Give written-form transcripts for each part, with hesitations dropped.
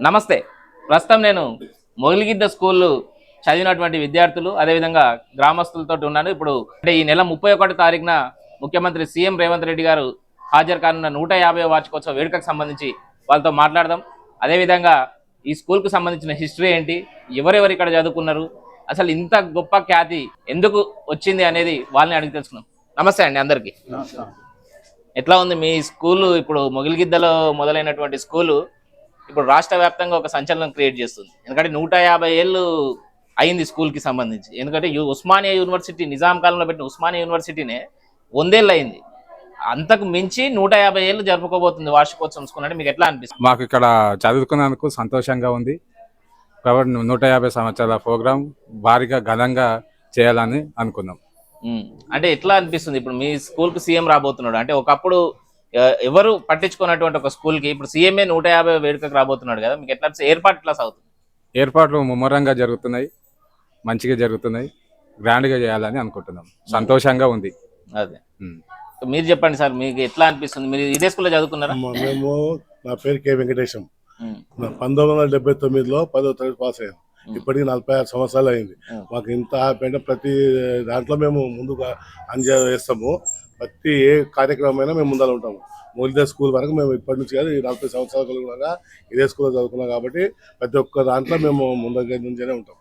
నమస్తే. ప్రస్తుతం నేను మొగిలిగిద్ద స్కూల్ చదివినటువంటి విద్యార్థులు అదేవిధంగా గ్రామస్తులతో ఉన్నాను. ఇప్పుడు అంటే ఈ నెల 31 తారీఖున ముఖ్యమంత్రి సీఎం రేవంత్ రెడ్డి గారు హాజరు కానున్న 150వ వార్షికోత్సవ వేడుకకు సంబంధించి వాళ్ళతో మాట్లాడదాం. అదేవిధంగా ఈ స్కూల్కు సంబంధించిన హిస్టరీ ఏంటి, ఎవరెవరు ఇక్కడ చదువుకున్నారు, అసలు ఇంత గొప్ప ఖ్యాతి ఎందుకు వచ్చింది అనేది వాళ్ళని అడిగి తెలుసుకున్నాం. నమస్తే అండి అందరికీ. ఎట్లా ఉంది మీ స్కూలు? ఇప్పుడు మొగిలిగిద్దలో మొదలైనటువంటి స్కూలు ఇప్పుడు రాష్ట్ర వ్యాప్తంగా ఒక సంచలనం క్రియేట్ చేస్తుంది. ఎందుకంటే 150 ఏళ్ళు అయింది స్కూల్కి సంబంధించి. ఎందుకంటే ఉస్మానియా యూనివర్సిటీ నిజాం కాలంలో పెట్టిన ఉస్మానియా యూనివర్సిటీనే 100 ఏళ్ళు అయింది. అంతకు మించి 150 ఏళ్ళు జరుపుకోబోతుంది వార్షికోత్సవం స్కూల్. అంటే మీకు ఎట్లా అనిపిస్తుంది? మాకు ఇక్కడ చదువుకున్నందుకు సంతోషంగా ఉంది కాబట్టి 150 సంవత్సరాల ప్రోగ్రాం భారీగా ఘనంగా చేయాలని అనుకున్నాం. అంటే ఎట్లా అనిపిస్తుంది ఇప్పుడు మీ స్కూల్కి సీఎం రాబోతున్నాడు? అంటే ఒకప్పుడు ఎవరు పట్టించుకున్నటువంటి ఒక స్కూల్కి ఇప్పుడు సీఎంఏ 150 వేడుకకు రాబోతున్నాడు కదా, మీకు ఎట్లా ఏర్పాటు ఎట్లా సాగుతుంది? ఏర్పాట్లు ముమ్మరంగా జరుగుతున్నాయి, మంచిగా జరుగుతున్నాయి, గ్రాండ్గా చేయాలని అనుకుంటున్నాం. సంతోషంగా ఉంది. అదే మీరు చెప్పండి సార్, మీకు ఎట్లా అనిపిస్తుంది? మీరు ఇదే స్కూల్లో చదువుకున్నారా? మేము నా పేరు కే వెంకటేశం. 1979లో 10వ తరగతి పాస్ అయ్యాం. ఇప్పటికి 46 సంవత్సరాలు అయింది. మాకు ఇంత హ్యాపీ అంటే ప్రతి దాంట్లో మేము ముందుగా ఎంజాయ్ చేస్తాము. ప్రతి ఏ కార్యక్రమమైనా మేము ముందర ఉంటాము. మొగిలిగిద్ద స్కూల్ వరకు మేము ఇప్పటి నుంచి కాదు 40 సంవత్సరాలు కూడా ఇదే స్కూల్లో చదువుకున్నాం కాబట్టి ప్రతి ఒక్క దాంట్లో మేము ముందర నుంచేనే ఉంటాం.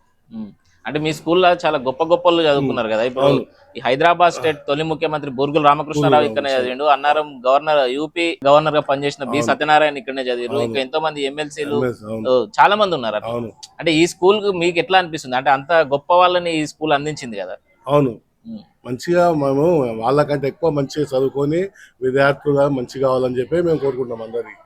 అంటే మీ స్కూల్లో చాలా గొప్ప గొప్పలు చదువుకున్నారు కదా. ఇప్పుడు ఈ హైదరాబాద్ స్టేట్ తొలి ముఖ్యమంత్రి బూర్గుల రామకృష్ణరావు ఇక్కడనే చదివిండు. అన్నారం గవర్నర్, యూపీ గవర్నర్ గా పనిచేసిన బి సత్యనారాయణ ఇక్కడనే చదివారు. ఇంకా ఎంతో మంది ఎమ్మెల్సీలు చాలా మంది ఉన్నారు. అంటే ఈ స్కూల్ కు మీకు ఎట్లా అనిపిస్తుంది? అంటే అంత గొప్ప వాళ్ళని ఈ స్కూల్ అందించింది కదా. అవును, మంచిగా మేము వాళ్ళకంటే ఎక్కువ మంచిగా చదువుకొని విద్యార్థులుగా మంచిగా కావాలని చెప్పి మేము కోరుకుంటాం. అందరికి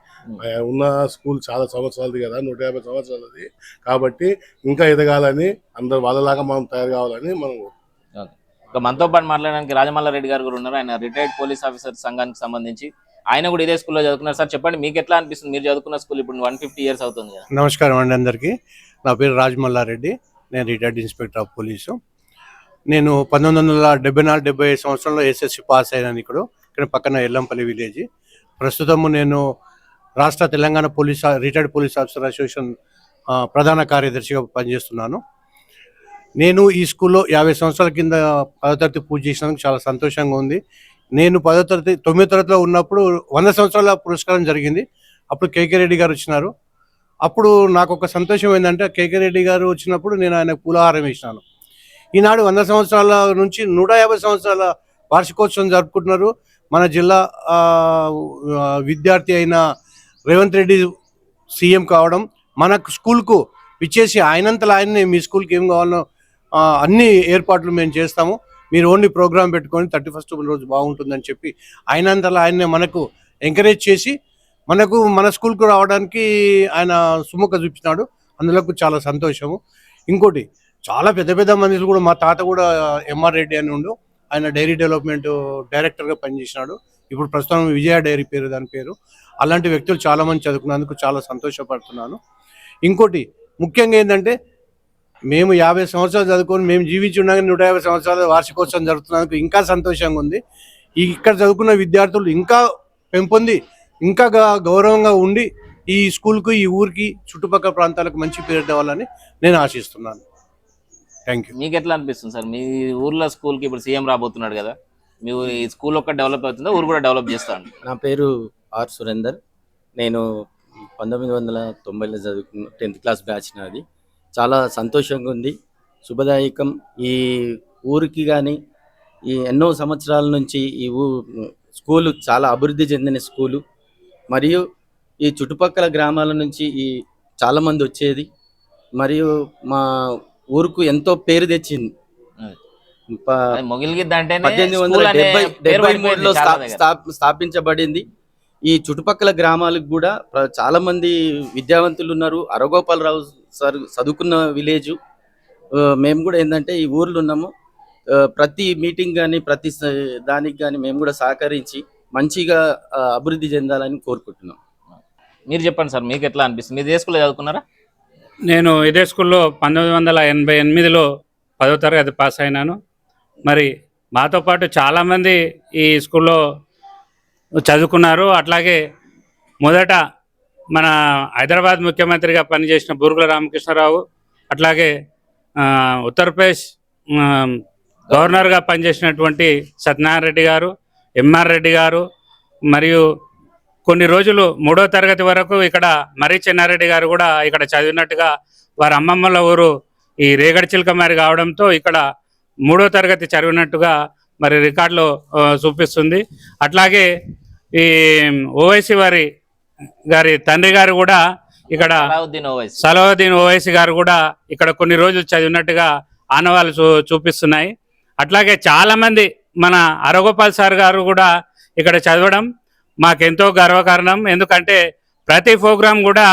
ఉన్న స్కూల్ చాలా సంవత్సరాలది కదా, 150 సంవత్సరాలది కాబట్టి ఇంకా ఎదగాలని, అందరు వాళ్ళలాగా మనం తయారు కావాలని మనం. ఇంకా మనతో పాటు మాట్లాడడానికి రాజమల్లారెడ్డి గారు కూడా ఉన్నారు. ఆయన రిటైర్డ్ పోలీస్ ఆఫీసర్ సంఘానికి సంబంధించి ఆయన కూడా ఇదే స్కూల్లో చదువుకున్నారు. సార్ చెప్పండి, మీకు ఎట్లా అనిపిస్తుంది? మీరు చదువుకున్న స్కూల్ ఇప్పుడు 150 ఇయర్స్ అవుతుంది కదా. నమస్కారం అండి అందరికీ. నా పేరు రాజమల్లారెడ్డి, నేను రిటైర్డ్ ఇన్స్పెక్టర్ ఆఫ్ పోలీసు. నేను 1974-75 సంవత్సరంలో ఎస్ఎస్సి పాస్ అయినాను. ఇక్కడ పక్కన ఎల్లంపల్లి విలేజ్. ప్రస్తుతము నేను రాష్ట్ర Telangana retired police officer association ప్రధాన కార్యదర్శిగా పనిచేస్తున్నాను. నేను ఈ స్కూల్లో 50 సంవత్సరాల కింద 10వ తరగతి పూజ చేసినందుకు చాలా సంతోషంగా ఉంది. నేను 9వ తరగతిలో ఉన్నప్పుడు 100 సంవత్సరాల పురస్కారం జరిగింది. అప్పుడు కేకే రెడ్డి గారు వచ్చినారు. అప్పుడు నాకు ఒక సంతోషం ఏంటంటే, కేకే రెడ్డి గారు వచ్చినప్పుడు నేను ఆయనకు పూలహారం వేసినాను. ఈనాడు 100 సంవత్సరాల నుంచి 150 సంవత్సరాల వార్షికోత్సవం జరుపుకుంటున్నారు. మన జిల్లా విద్యార్థి అయిన రేవంత్ రెడ్డి సీఎం కావడం, మన స్కూల్కు ఇచ్చేసి ఆయనంతలో ఆయన్ని మీ స్కూల్కి ఏం కావాలో అన్ని ఏర్పాట్లు మేము చేస్తాము, మీరు ఓన్లీ ప్రోగ్రామ్ పెట్టుకొని 31st రోజు బాగుంటుందని చెప్పి ఆయనంతలో ఆయన్నే మనకు ఎంకరేజ్ చేసి మన స్కూల్కు రావడానికి ఆయన సుముఖ చూపించినాడు. అందులో చాలా సంతోషము. ఇంకోటి, చాలా పెద్ద పెద్ద మనుషులు కూడా, మా తాత కూడా ఎంఆర్ రెడ్డి అని ఉండు, ఆయన డైరీ డెవలప్మెంట్ డైరెక్టర్గా పనిచేసినాడు. ఇప్పుడు ప్రస్తుతం విజయ డైరీ దాని పేరు. అలాంటి వ్యక్తులు చాలామంది చదువుకున్నందుకు చాలా సంతోషపడుతున్నాను. ఇంకోటి ముఖ్యంగా ఏంటంటే, మేము 50 సంవత్సరాలు చదువుకొని మేము జీవించి ఉండగా 150 సంవత్సరాల వార్షికోత్సవం జరుగుతున్నందుకు ఇంకా సంతోషంగా ఉంది. ఇక్కడ చదువుకున్న విద్యార్థులు ఇంకా పెంపొంది ఇంకా గౌరవంగా ఉండి ఈ స్కూల్కు, ఈ ఊరికి, చుట్టుపక్కల ప్రాంతాలకు మంచి పేరు తేవాలని నేను ఆశిస్తున్నాను. Thank you. మీకు ఎట్లా అనిపిస్తుంది సార్? మీ ఊర్లో స్కూల్కి ఇప్పుడు సీఎం రాబోతున్నాడు కదా, మీ ఈ స్కూల్ ఒక్క డెవలప్ అవుతుందా, ఊరు కూడా డెవలప్ చేస్తాను? నా పేరు ఆర్ సురేందర్. నేను 1990లో చదువుకున్న 10th క్లాస్ బ్యాచ్ నాది. చాలా సంతోషంగా ఉంది, శుభదాయకం. ఈ ఊరికి కానీ ఈ ఎన్నో సంవత్సరాల నుంచి ఈ స్కూలు చాలా అభివృద్ధి చెందిన స్కూలు. మరియు ఈ చుట్టుపక్కల గ్రామాల నుంచి చాలామంది వచ్చేది. మరియు మా ఊరుకు ఎంతో పేరు తెచ్చింది. మొగిలిగిద్ద అంటే 1873లో స్థాపించబడింది. ఈ చుట్టుపక్కల గ్రామాలకు కూడా చాలా మంది విద్యావంతులు ఉన్నారు. అరగోపాలరావు సార్ చదువుకున్న విలేజ్. మేము కూడా ఏంటంటే ఈ ఊర్లో ఉన్నాము. ప్రతి మీటింగ్ కానీ ప్రతి దానికి కానీ మేము కూడా సహకరించి మంచిగా అభివృద్ధి చెందాలని కోరుకుంటున్నాం. మీరు చెప్పండి సార్, మీకు ఎట్లా అనిపిస్తుంది? మీరు ఏ స్కూల్లో చదువుకున్నారా? నేను ఇదే స్కూల్లో 1988లో 10వ తరగతి పాస్ అయినాను. మరి మాతో పాటు చాలామంది ఈ స్కూల్లో చదువుకున్నారు. అట్లాగే మొదట మన హైదరాబాద్ ముఖ్యమంత్రిగా పనిచేసిన బూరుగుల రామకృష్ణారావు, అట్లాగే ఉత్తరప్రదేశ్ గవర్నర్గా పనిచేసినటువంటి సత్యనారాయణ రెడ్డి గారు, ఎంఆర్ రెడ్డి గారు, మరియు కొన్ని రోజులు 3వ తరగతి వరకు ఇక్కడ మర్రి చెన్నారెడ్డి గారు కూడా ఇక్కడ చదివినట్టుగా వారి అమ్మమ్మల ఊరు ఈ రేగడి చిలకమారి కావడంతో ఇక్కడ 3వ తరగతి చదివినట్టుగా మరి రికార్డులో చూపిస్తుంది. అట్లాగే ఈ ఓవైసీ గారి తండ్రి గారు కూడా ఇక్కడ సలావుద్దీన్ ఓవైసీ గారు కూడా ఇక్కడ కొన్ని రోజులు చదివినట్టుగా ఆనవాళ్ళు చూపిస్తున్నాయి. అట్లాగే చాలామంది మన అరగోపాల్ సార్ గారు కూడా ఇక్కడ చదవడం మాకెంతో గర్వకారణం. ఎందుకంటే ప్రతి ప్రోగ్రాం కూడా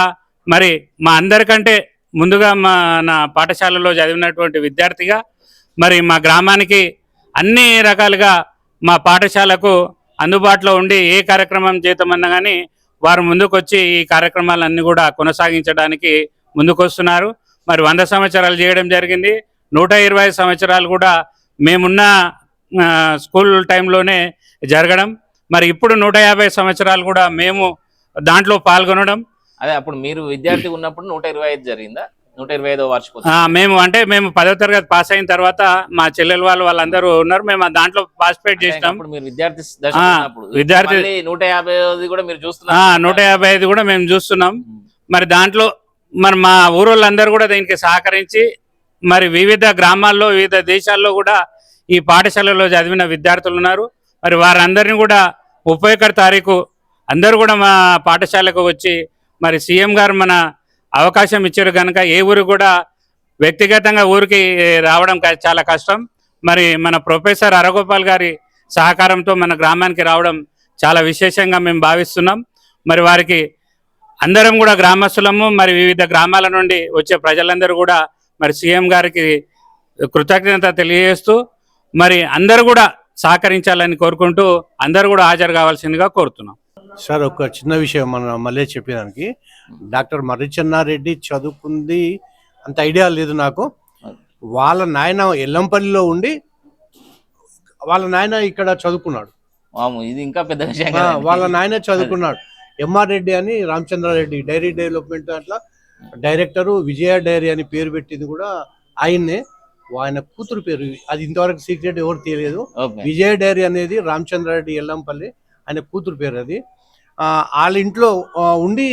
మరి మా అందరికంటే ముందుగా మన పాఠశాలలో చదివినటువంటి విద్యార్థిగా మరి మా గ్రామానికి అన్ని రకాలుగా మా పాఠశాలకు అందుబాటులో ఉండి ఏ కార్యక్రమం చేద్దామన్నా కానీ వారు ముందుకొచ్చి ఈ కార్యక్రమాలన్నీ కూడా కొనసాగించడానికి ముందుకొస్తున్నారు. మరి 100 సంవత్సరాలు చేయడం జరిగింది. 120 సంవత్సరాలు కూడా మేమున్న స్కూల్ టైంలోనే జరగడం. మరి ఇప్పుడు 150 సంవత్సరాలు కూడా మేము దాంట్లో పాల్గొనడం. అదే అప్పుడు మీరు విద్యార్థి ఉన్నప్పుడు 125 జరిగిందా? 125వ వార్షికోత్సవం మేము 10వ తరగతి పాస్ అయిన తర్వాత మా చెల్లెలు వాళ్ళందరూ ఉన్నారు. మేము దాంట్లో పార్టిసిపేట్ చేసినాం. మీరు విద్యార్థి 150 కూడా మీరు చూస్తున్నారు. 155 కూడా మేము చూస్తున్నాం. మరి దాంట్లో మరి మా ఊరోళ్ళందరూ కూడా దీనికి సహకరించి మరి వివిధ గ్రామాల్లో వివిధ దేశాల్లో కూడా ఈ పాఠశాలలో చదివిన విద్యార్థులు ఉన్నారు. మరి వారందరినీ కూడా 31 తారీఖు అందరూ కూడా మా పాఠశాలకు వచ్చి మరి సీఎం గారు మన అవకాశం ఇచ్చారు కనుక ఏ ఊరు కూడా వ్యక్తిగతంగా ఊరికి రావడం చాలా కష్టం. మరి మన ప్రొఫెసర్ అరగోపాల్ గారి సహకారంతో మన గ్రామానికి రావడం చాలా విశేషంగా మేము భావిస్తున్నాం. మరి వారికి అందరం కూడా గ్రామస్తులము మరి వివిధ గ్రామాల నుండి వచ్చే ప్రజలందరూ కూడా మరి సీఎం గారికి కృతజ్ఞత తెలియజేస్తూ మరి అందరూ కూడా సహకరించాలని కోరుకుంటూ అందరూ కూడా హాజరు కావాల్సిందిగా కోరుతున్నాం. సార్ ఒక చిన్న విషయం మన మళ్ళీ చెప్పేదానికి, డాక్టర్ మర్రి చెన్నారెడ్డి చదువుకుంది అంత ఐడియా లేదు నాకు. వాళ్ళ నాయన ఎల్లంపల్లిలో ఉండి వాళ్ళ నాయన ఇక్కడ చదువుకున్నాడు. ఇది ఇంకా పెద్ద విషయం. వాళ్ళ నాయన చదువుకున్నాడు. ఎంఆర్ రెడ్డి అని రామచంద్రారెడ్డి డైరీ డెవలప్మెంట్ అట్లా డైరెక్టరు, విజయ డైరీ అని పేరు పెట్టింది కూడా ఆయన్నే. ఆయన కూతురు పేరు అది ఇంతవరకు సీక్రెట్ ఎవరు తెలియదు. విజయ డైరీ అనేది రామచంద్రారెడ్డి ఎల్లంపల్లి ఆయన కూతురు పేరు అది. వాళ్ళ ఇంట్లో ఉండి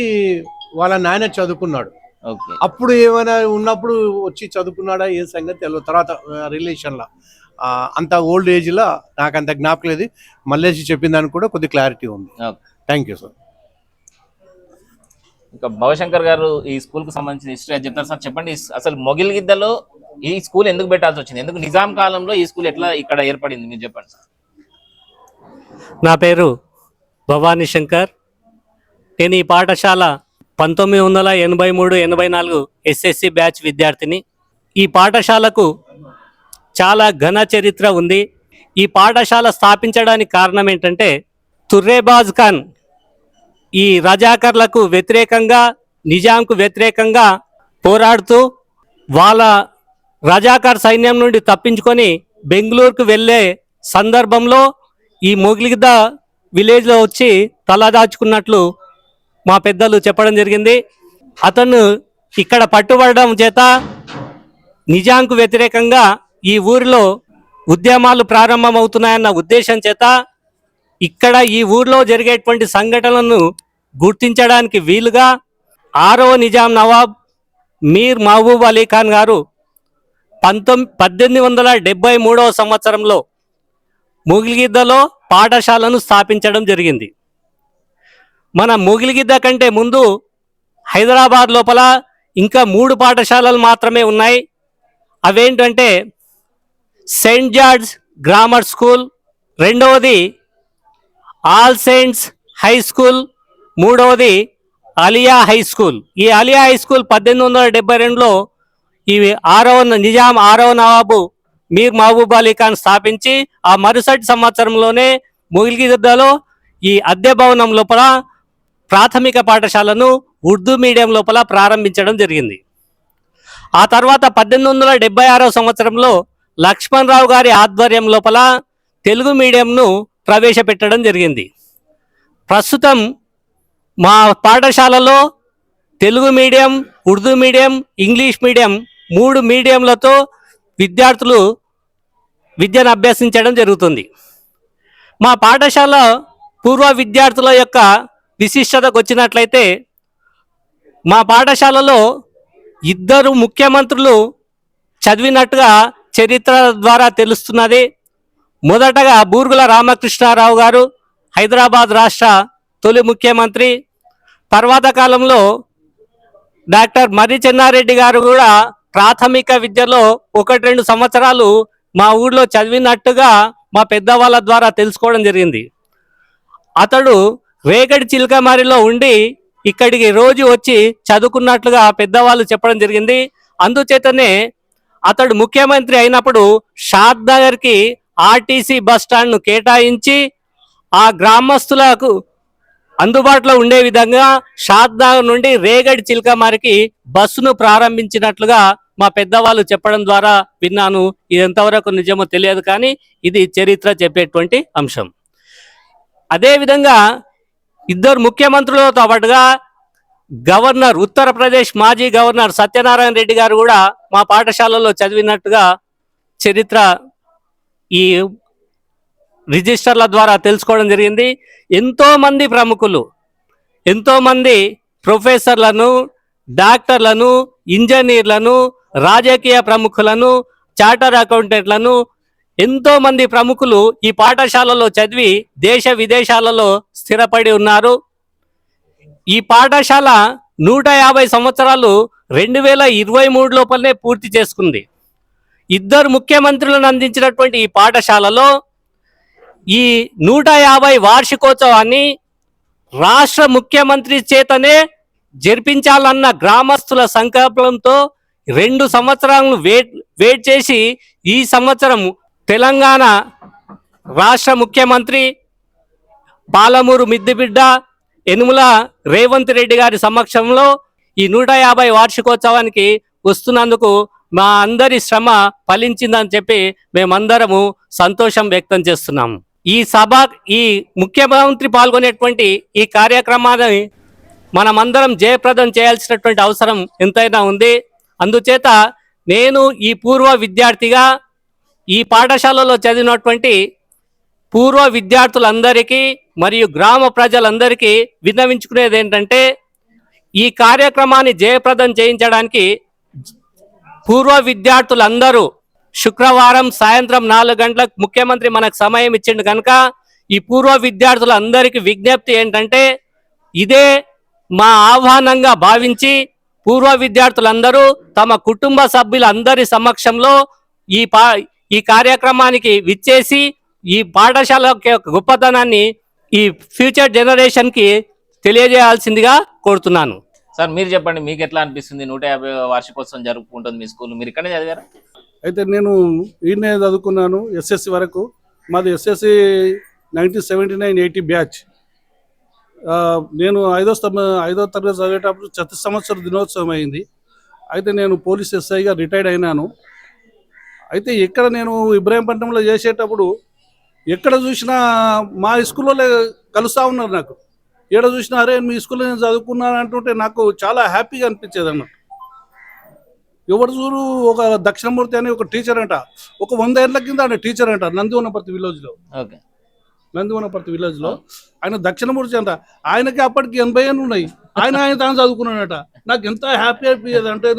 వాళ్ళ నాయన చదువుకున్నాడు. అప్పుడు ఏమైనా ఉన్నప్పుడు వచ్చి చదువుకున్నాడా ఏ సంగతి తెలియదు. తర్వాత రిలేషన్లో అంత ఓల్డ్ ఏజ్లో నాకు అంత జ్ఞాపకం లేదు. మల్లేసి చెప్పిన దానికి కూడా కొద్ది క్లారిటీ ఉంది. Thank you sir. ఇంకా భవశంకర్ గారు ఈ స్కూల్ కు సంబంధించిన హిస్టరీ చెప్తారు సార్. చెప్పండి, అసలు మొగిలిగిద్దలో ఈ స్కూల్ ఎందుకు పెట్టాల్సి వచ్చింది? ఎందుకు నిజాం కాలంలో ఈ స్కూల్ ఎట్లా ఇక్కడ ఏర్పడింది మీరు చెప్పండి సార్. నా పేరు భవానీ శంకర్. నేను ఈ పాఠశాల 1983-84 ఎస్ఎస్సి బ్యాచ్ విద్యార్థిని. ఈ పాఠశాలకు చాలా ఘన చరిత్ర ఉంది. ఈ పాఠశాల స్థాపించడానికి కారణం ఏంటంటే తుర్రేబాజ్ ఖాన్ ఈ రజాకర్లకు వ్యతిరేకంగా, నిజాంకు వ్యతిరేకంగా పోరాడుతూ వాళ్ళ రజాకర్ సైన్యం నుండి తప్పించుకొని బెంగళూరుకు వెళ్ళే సందర్భంలో ఈ మొగిలిగిద్ద విలేజ్లో వచ్చి తలదాచుకున్నట్లు మా పెద్దలు చెప్పడం జరిగింది. అతను ఇక్కడ పట్టుబడడం చేత నిజాంకు వ్యతిరేకంగా ఈ ఊరిలో ఉద్యమాలు ప్రారంభమవుతున్నాయన్న ఉద్దేశం చేత ఇక్కడ ఈ ఊరిలో జరిగేటువంటి సంఘటనలను గుర్తించడానికి వీలుగా 6వ నిజాం నవాబ్ మీర్ మహబూబ్ అలీ ఖాన్ గారు 1873వ సంవత్సరంలో మొగిలిగిద్దలో పాఠశాలను స్థాపించడం జరిగింది. మన మొగిలిగిద్ద కంటే ముందు హైదరాబాద్ లోపల ఇంకా 3 పాఠశాలలు మాత్రమే ఉన్నాయి. అవేంటంటే సెయింట్ జార్జ్ గ్రామర్ స్కూల్, రెండవది ఆల్ సెయింట్స్ హై స్కూల్, మూడవది అలియా హై స్కూల్. ఈ అలియా హై స్కూల్ 1872లో ఈ నిజాం 6వ నవాబు మీర్ మహబూబ్ అలీ ఖాన్ స్థాపించి ఆ మరుసటి సంవత్సరంలోనే మొగిలిగిద్దలో ఈ అద్దె భవనం లోపల ప్రాథమిక పాఠశాలను ఉర్దూ మీడియం లోపల ప్రారంభించడం జరిగింది. ఆ తర్వాత 1876వ సంవత్సరంలో లక్ష్మణ్ రావు గారి ఆధ్వర్యం లోపల తెలుగు మీడియంను ప్రవేశపెట్టడం జరిగింది. ప్రస్తుతం మా పాఠశాలలో Telugu medium, Urdu medium, English medium 3 మీడియంలతో విద్యార్థులు విద్యను అభ్యసించడం జరుగుతుంది. మా పాఠశాల పూర్వ విద్యార్థుల యొక్క విశిష్టతకు వచ్చినట్లయితే మా పాఠశాలలో 2 ముఖ్యమంత్రులు చదివినట్టుగా చరిత్ర ద్వారా తెలుస్తున్నది. మొదటగా బూర్గుల రామకృష్ణారావు గారు హైదరాబాద్ రాష్ట్ర తొలి ముఖ్యమంత్రి. తర్వాత కాలంలో డాక్టర్ మర్రి చెన్నారెడ్డి గారు కూడా ప్రాథమిక విద్యలో 1-2 సంవత్సరాలు మా ఊళ్ళో చదివినట్టుగా మా పెద్దవాళ్ళ ద్వారా తెలుసుకోవడం జరిగింది. అతడు రేగడి చిలకమారిలో ఉండి ఇక్కడికి రోజు వచ్చి చదువుకున్నట్లుగా పెద్దవాళ్ళు చెప్పడం జరిగింది. అందుచేతనే అతడు ముఖ్యమంత్రి అయినప్పుడు షాద్ నగర్కి ఆర్టీసీ బస్ స్టాండ్ను కేటాయించి ఆ గ్రామస్తులకు అందుబాటులో ఉండే విధంగా షాద్ నగర్ నుండి రేగడి చిలకమారికి బస్సును ప్రారంభించినట్లుగా మా పెద్దవాళ్ళు చెప్పడం ద్వారా విన్నాను. ఇది ఎంతవరకు నిజమో తెలియదు, కానీ ఇది చరిత్ర చెప్పేటువంటి అంశం. అదేవిధంగా 2 ముఖ్యమంత్రులతో పాటుగా గవర్నర్, ఉత్తరప్రదేశ్ మాజీ గవర్నర్ సత్యనారాయణ రెడ్డి గారు కూడా మా పాఠశాలలో చదివినట్టుగా చరిత్ర ఈ రిజిస్టర్ల ద్వారా తెలుసుకోవడం జరిగింది. ఎంతోమంది ప్రముఖులు, ఎంతోమంది ప్రొఫెసర్లను, డాక్టర్లను, ఇంజనీర్లను, రాజకీయ ప్రముఖులను, చార్టర్ అకౌంటెంట్లను, ఎంతోమంది ప్రముఖులు ఈ పాఠశాలలో చదివి దేశ విదేశాలలో స్థిరపడి ఉన్నారు. ఈ పాఠశాల 150 సంవత్సరాలు 2023 లోపలనే పూర్తి చేసుకుంది. 2 ముఖ్యమంత్రులను అందించినటువంటి ఈ పాఠశాలలో ఈ 150 వార్షికోత్సవాన్ని రాష్ట్ర ముఖ్యమంత్రి చేతనే జరిపించాలన్న గ్రామస్తుల సంకల్పంతో 2 సంవత్సరాలను వెయిట్ చేసి ఈ సంవత్సరం తెలంగాణ రాష్ట్ర ముఖ్యమంత్రి పాలమూరు మిద్దిబిడ్డ యనుమల రేవంత్ రెడ్డి గారి సమక్షంలో ఈ 150 వార్షికోత్సవానికి వస్తున్నందుకు మా అందరి శ్రమ ఫలించిందని చెప్పి మేమందరము సంతోషం వ్యక్తం చేస్తున్నాము. ఈ ముఖ్యమంత్రి పాల్గొనేటువంటి ఈ కార్యక్రమాన్ని మనమందరం జయప్రదం చేయాల్సినటువంటి అవసరం ఎంతైనా ఉంది. అందుచేత నేను ఈ పూర్వ విద్యార్థిగా ఈ పాఠశాలలో చదివినటువంటి పూర్వ విద్యార్థులందరికీ మరియు గ్రామ ప్రజలందరికీ విన్నవించుకునేది ఏంటంటే, ఈ కార్యక్రమాన్ని జయప్రదం చేయించడానికి పూర్వ విద్యార్థులందరూ శుక్రవారం సాయంత్రం 4 గంటలకు ముఖ్యమంత్రి మనకు సమయం ఇచ్చిండు కనుక ఈ పూర్వ విద్యార్థులందరికీ విజ్ఞప్తి ఏంటంటే, ఇదే మా ఆహ్వానంగా భావించి పూర్వ విద్యార్థులందరూ తమ కుటుంబ సభ్యులందరి సమక్షంలో ఈ కార్యక్రమానికి విచ్చేసి ఈ పాఠశాల యొక్క గొప్పతనాన్ని ఈ ఫ్యూచర్ జనరేషన్కి తెలియజేయాల్సిందిగా కోరుతున్నాను. సార్ మీరు చెప్పండి, మీకు ఎట్లా అనిపిస్తుంది? 150 వార్షికోత్సవం జరుపుకుంటుంది మీ స్కూల్, మీరు ఇక్కడే చదివారా? అయితే నేను ఈయనే చదువుకున్నాను ఎస్ఎస్సి వరకు. మాది ఎస్ఎస్సి 1979-80 బ్యాచ్. నేను 5వ తరగతి చదివేటప్పుడు చతు సంవత్సర దినోత్సవం అయింది. అయితే నేను పోలీస్ ఎస్ఐగా రిటైర్డ్ అయినాను. అయితే ఇక్కడ నేను ఇబ్రాహీంపట్నంలో చేసేటప్పుడు ఎక్కడ చూసినా మా స్కూల్లో కలుస్తూ ఉన్నారు. నాకు ఎక్కడ చూసినా అరే మీ స్కూల్లో నేను చదువుకున్నాను అంటుంటే నాకు చాలా హ్యాపీగా అనిపించేది అన్నట్టు. ఎవరు చూరు ఒక దక్షిణమూర్తి అని ఒక టీచర్ అంట, ఒక 100 ఏళ్ళ కింద ఆయన టీచర్ అంట నందివనపర్తి విలేజ్లో. నందివనపర్తి విలేజ్లో ఆయన దక్షిణమూర్తి అంట. ఆయనకి అప్పటికి 80 ఏళ్ళు ఉన్నాయి. ఆయన తాను చదువుకున్నాడట. నాకు ఎంత హ్యాపీ అనిపించేది అంటే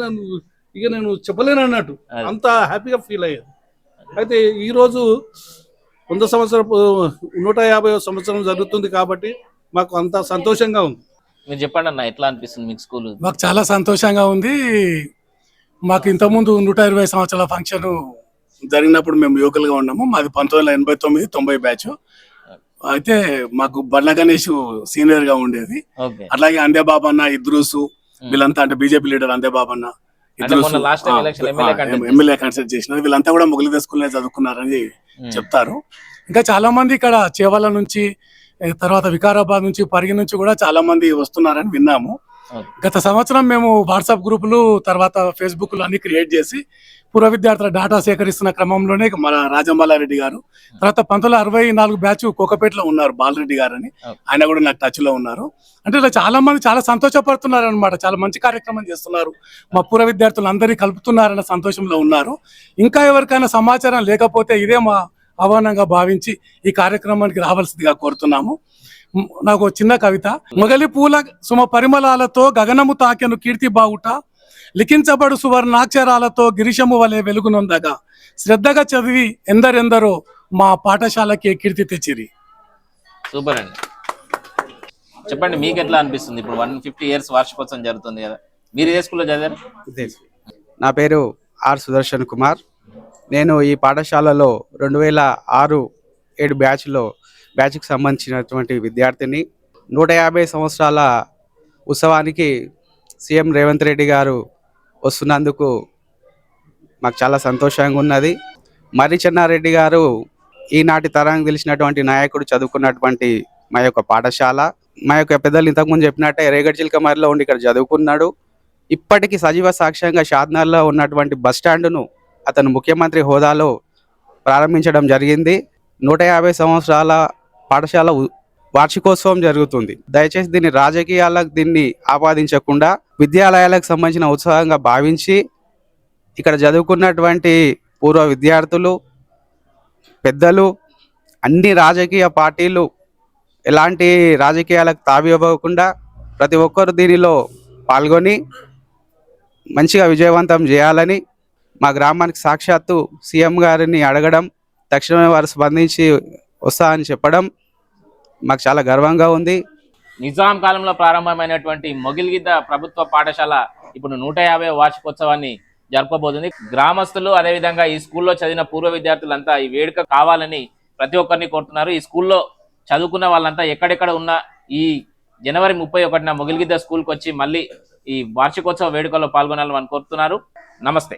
నేను చెప్పలేను అన్నట్టు, అంత హ్యాపీగా ఫీల్ అయ్యేది. అయితే ఈరోజు 150వ సంవత్సరం జరుగుతుంది కాబట్టి మాకు అంత సంతోషంగా ఉంది. మీరు చెప్పండి అన్న, ఎట్లా అనిపిస్తుంది మీకు స్కూల్? మాకు చాలా సంతోషంగా ఉంది. మాకు ఇంతకుముందు 120 సంవత్సరాల ఫంక్షన్ జరిగినప్పుడు మేము యువకులుగా ఉన్నాము. మాది 1989-90 బ్యాచ్. అయితే మాకు బండ్ల గణేష్ సీనియర్ గా ఉండేది. అట్లాగే అందే బాబన్న, ఇద్రూసు, వీళ్ళంతా అంటే బీజేపీ లీడర్ అందే బాబన్న, ఎమ్మెల్యే కన్సల్ట్ చేసినారు. వీళ్ళంతా కూడా మొగలిద స్కూల్ చదువుకున్నారని చెప్తారు. ఇంకా చాలా మంది ఇక్కడ చేవల నుంచి, తర్వాత వికారాబాద్ నుంచి, పరిగి నుంచి కూడా చాలా మంది వస్తున్నారని విన్నాము. గత సంవత్సరం మేము వాట్సాప్ గ్రూపులు, తర్వాత ఫేస్బుక్లు అన్ని క్రియేట్ చేసి పూర్వ విద్యార్థుల డాటా సేకరిస్తున్న క్రమంలోనే మన రాజమల్లారెడ్డి గారు, తర్వాత 1964 బ్యాచ్ కోకపేటలో ఉన్నారు బాలరెడ్డి గారు అని, ఆయన కూడా నాకు టచ్ లో ఉన్నారు. అంటే ఇలా చాలా మంది చాలా సంతోషపడుతున్నారు అనమాట. చాలా మంచి కార్యక్రమం చేస్తున్నారు, మా పూర్వ విద్యార్థులు అందరినీ కలుపుతున్నారన్న సంతోషంలో ఉన్నారు. ఇంకా ఎవరికైనా సమాచారం లేకపోతే ఇదే మా ఆహ్వానంగా భావించి ఈ కార్యక్రమానికి రావాల్సిందిగా కోరుతున్నాము. నాకు చిన్న కవిత. మొగలి పూల సుమ పరిమళాలతో గగనము తాకెను కీర్తి బావుట, లిఖించబడు సువర్ణాక్షరాలతో గిరిశము వలె వెలుగునొందగా, శ్రద్ధగా చదివి ఎందరెందరో మా పాఠశాలకి కీర్తి తెచ్చిరి. సూపర్ అండి. చెప్పండి, మీకు ఎట్లా అనిపిస్తుంది? ఇప్పుడు 150 years వార్షికోత్సవం జరుగుతుంది కదా, మీరు ఇదే స్కూల్లో చదివారు? నా పేరు ఆర్ సుదర్శన్ కుమార్. నేను ఈ పాఠశాలలో 2006-7 బ్యాచ్కి సంబంధించినటువంటి విద్యార్థిని. 150 సంవత్సరాల ఉత్సవానికి సీఎం రేవంత్ రెడ్డి గారు వస్తున్నందుకు మాకు చాలా సంతోషంగా ఉన్నది. మర్రి చెన్నారెడ్డి గారు ఈనాటి తరానికి తెలిసినటువంటి నాయకుడు, చదువుకున్నటువంటి మా యొక్క పాఠశాల. మా యొక్క పెద్దలు ఇంతకుముందు చెప్పినట్టే రేగడ్చిల్కమరిలో ఉండి ఇక్కడ చదువుకున్నాడు. ఇప్పటికీ సజీవ సాక్ష్యంగా షాద్నగర్లో ఉన్నటువంటి బస్ స్టాండును అతను ముఖ్యమంత్రి హోదాలో ప్రారంభించడం జరిగింది. 150 సంవత్సరాల పాఠశాల వార్షికోత్సవం జరుగుతుంది. దయచేసి దీన్ని రాజకీయాలకు దీన్ని ఆపాదించకుండా విద్యాలయాలకు సంబంధించిన ఉత్సాహంగా భావించి ఇక్కడ చదువుకున్నటువంటి పూర్వ విద్యార్థులు, పెద్దలు, అన్ని రాజకీయ పార్టీలు ఎలాంటి రాజకీయాలకు తావివ్వకుండా ప్రతి ఒక్కరు దీనిలో పాల్గొని మంచిగా విజయవంతం చేయాలని మా గ్రామానికి సాక్షాత్తు సీఎం గారిని అడగడం, తక్షణమే వారు స్పందించి వస్తా అని చెప్పడం మాకు చాలా గర్వంగా ఉంది. నిజాం కాలంలో ప్రారంభమైనటువంటి మొగిలిగిద్ద ప్రభుత్వ పాఠశాల ఇప్పుడు 150వ వార్షికోత్సవాన్ని జరపబోతుంది. గ్రామస్తులు అదేవిధంగా ఈ స్కూల్లో చదివిన పూర్వ విద్యార్థులంతా ఈ వేడుక కావాలని ప్రతి ఒక్కరిని కోరుతున్నారు. ఈ స్కూల్లో చదువుకున్న వాళ్ళంతా ఎక్కడెక్కడ ఉన్నా ఈ జనవరి 31న మొగిలిగిద్ద స్కూల్కి వచ్చి మళ్ళీ ఈ వార్షికోత్సవ వేడుకల్లో పాల్గొనాలని కోరుతున్నారు. నమస్తే.